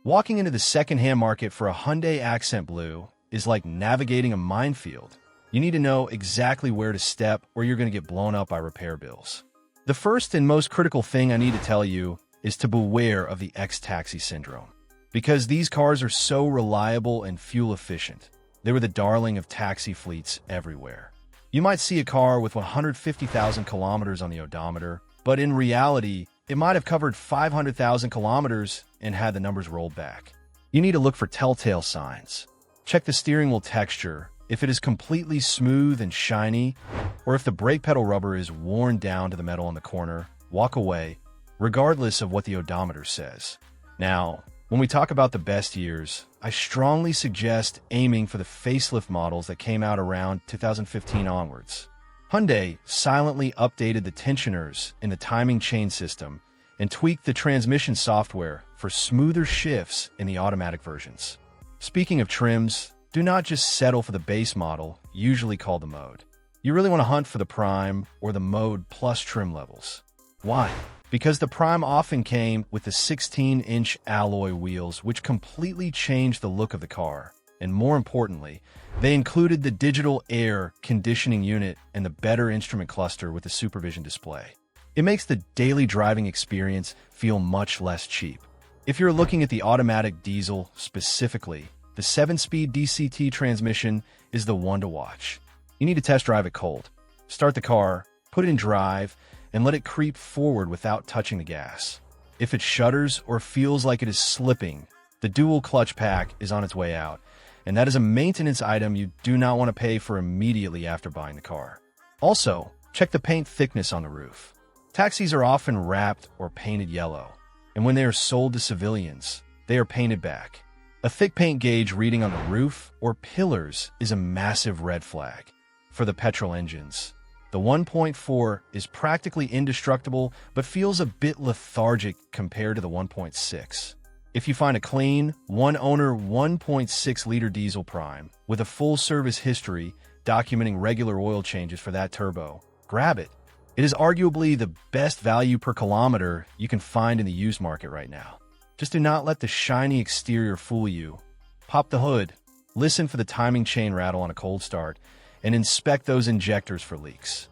Walking into the second-hand market for a Hyundai Accent Blue is like navigating a minefield. You need to know exactly where to step or you're going to get blown up by repair bills. The first and most critical thing I need to tell you is to beware of the ex-taxi syndrome. Because these cars are so reliable and fuel-efficient, they were the darling of taxi fleets everywhere. You might see a car with 150,000 kilometers on the odometer, but in reality, it might have covered 500,000 kilometers and had the numbers rolled back. You need to look for telltale signs. Check the steering wheel texture, if it is completely smooth and shiny, or if the brake pedal rubber is worn down to the metal in the corner, walk away, regardless of what the odometer says. Now, when we talk about the best years, I strongly suggest aiming for the facelift models that came out around 2015 onwards. Hyundai silently updated the tensioners in the timing chain system and tweaked the transmission software for smoother shifts in the automatic versions. Speaking of trims, do not just settle for the base model, usually called the Mode. You really want to hunt for the Prime or the Mode Plus trim levels. Why? Because the Prime often came with the 16-inch alloy wheels, which completely changed the look of the car. And more importantly, they included the digital air conditioning unit and the better instrument cluster with the supervision display. It makes the daily driving experience feel much less cheap. If you're looking at the automatic diesel specifically, the 7-speed DCT transmission is the one to watch. You need to test drive it cold. Start the car, put it in drive, and let it creep forward without touching the gas. If it shudders or feels like it is slipping, the dual clutch pack is on its way out, and that is a maintenance item you do not want to pay for immediately after buying the car. Also, check the paint thickness on the roof. Taxis are often wrapped or painted yellow, and when they are sold to civilians, they are painted back. A thick paint gauge reading on the roof or pillars is a massive red flag. For the petrol engines, the 1.4 is practically indestructible but feels a bit lethargic compared to the 1.6. If you find a clean, one-owner 1.6-liter diesel Prime with a full service history documenting regular oil changes for that turbo, grab it. It is arguably the best value per kilometer you can find in the used market right now. Just do not let the shiny exterior fool you. Pop the hood, listen for the timing chain rattle on a cold start, and inspect those injectors for leaks.